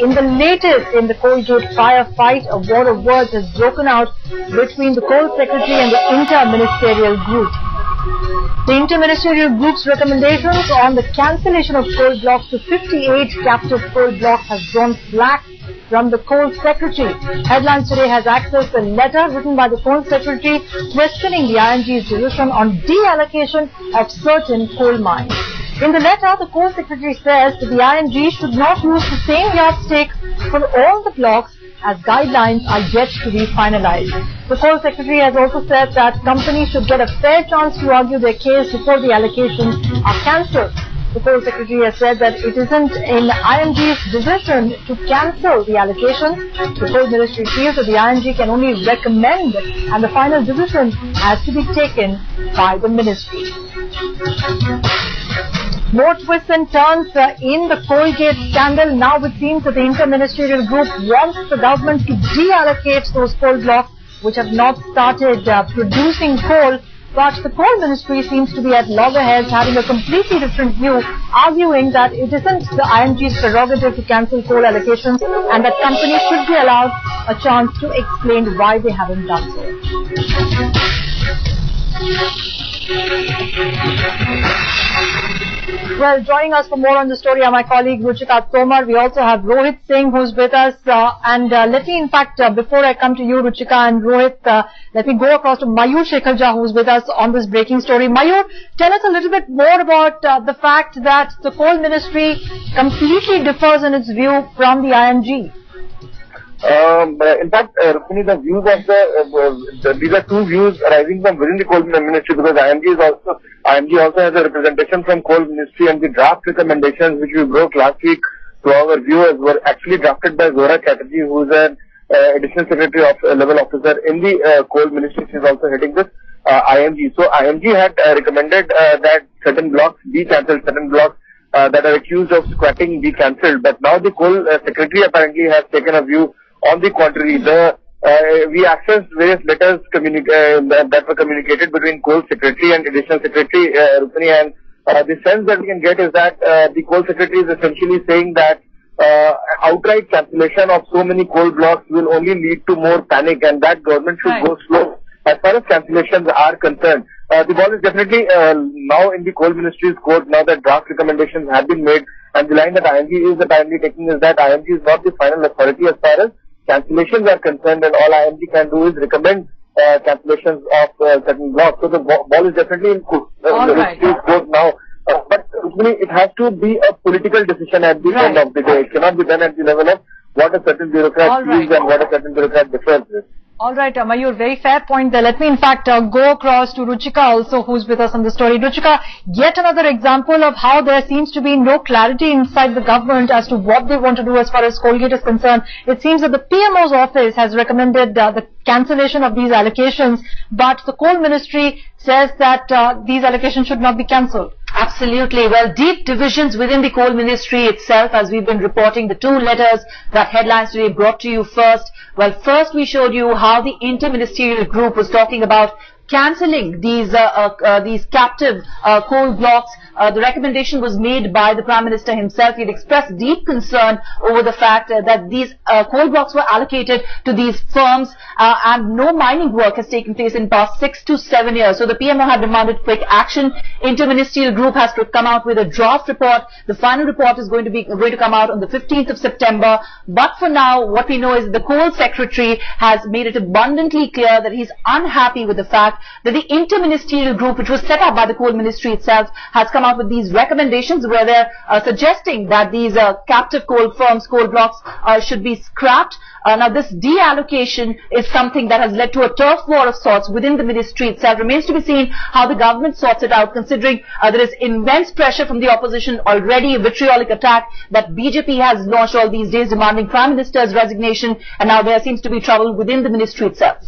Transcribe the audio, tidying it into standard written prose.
In the latest in the Coalgate firefight, a war of words has broken out between the Coal Secretary and the inter-ministerial group. The inter-ministerial group's recommendations on the cancellation of coal blocks to 58 captive coal blocks has drawn flack from the Coal Secretary. Headlines Today has accessed a letter written by the Coal Secretary questioning the IMG's decision on de-allocation of certain coal mines. In the letter, the Coal Secretary says that the IMG should not use the same yardstick for all the blocks as guidelines are yet to be finalized. The Coal Secretary has also said that companies should get a fair chance to argue their case before the allocations are cancelled. The Coal Secretary has said that it isn't in IMG's decision to cancel the allocations. The Coal Ministry feels that the IMG can only recommend and the final decision has to be taken by the Ministry. More twists and turns in the Coalgate scandal. Now it seems that the inter-ministerial group wants the government to deallocate those coal blocks which have not started producing coal. But the Coal Ministry seems to be at loggerheads, having a completely different view, arguing that it isn't the IMG's prerogative to cancel coal allocations and that companies should be allowed a chance to explain why they haven't done so. Well, joining us for more on the story are my colleague Ruchika Tomar. We also have Rohit Singh who's with us. Let me, in fact, before I come to you, Ruchika and Rohit, let me go across to Mayur Shekharja who's with us on this breaking story. Mayur, tell us a little bit more about the fact that the Coal Ministry completely differs in its view from the IMG. In fact, Rukmini, the views of these are two views arising from within the Coal Ministry, because IMG also has a representation from Coal Ministry, and the draft recommendations which we broke last week to our viewers were actually drafted by Zora Chatterjee, who is an additional secretary level officer in the Coal Ministry. She is also heading this IMG. So IMG had recommended that certain blocks be cancelled, certain blocks that are accused of squatting be cancelled. But now the Coal Secretary apparently has taken a view on the contrary. We accessed various letters that were communicated between Coal Secretary and Additional Secretary Rukmini, and the sense that we can get is that the Coal Secretary is essentially saying that outright cancellation of so many coal blocks will only lead to more panic, and that government should go slow as far as cancellations are concerned. The ball is definitely now in the Coal Ministry's court, now that draft recommendations have been made, and the line that IMG is timely taking is that IMG is not the final authority as far as cancellations are concerned, and all IMG can do is recommend cancellations of certain blocks. So the ball is definitely in court now. But it has to be a political decision at the end of the day. It cannot be done at the level of what a certain bureaucrat sees and what a certain bureaucrat defers with. All right, Mayur, very fair point there. Let me, in fact, go across to Ruchika also, who's with us on the story. Ruchika, yet another example of how there seems to be no clarity inside the government as to what they want to do as far as Coalgate is concerned. It seems that the PMO's office has recommended the cancellation of these allocations, but the Coal Ministry says that these allocations should not be cancelled. Absolutely. Well, deep divisions within the Coal Ministry itself, as we've been reporting, the two letters that Headlines Today brought to you first. Well, first we showed you how the inter-ministerial group was talking about cancelling these captive coal blocks. The recommendation was made by the Prime Minister himself. He had expressed deep concern over the fact that these coal blocks were allocated to these firms and no mining work has taken place in past 6 to 7 years. So the PMO had demanded quick action. Inter-ministerial group has to come out with a draft report. The final report is going to come out on the 15th of September. But for now, what we know is the Coal Secretary has made it abundantly clear that he's unhappy with the fact that the inter-ministerial group, which was set up by the Coal Ministry itself, has come out with these recommendations where they're suggesting that these captive coal firms, coal blocks should be scrapped. Now this de-allocation is something that has led to a turf war of sorts within the ministry itself. Remains to be seen how the government sorts it out, considering there is immense pressure from the opposition already, a vitriolic attack that BJP has launched all these days demanding Prime Minister's resignation, and now there seems to be trouble within the ministry itself.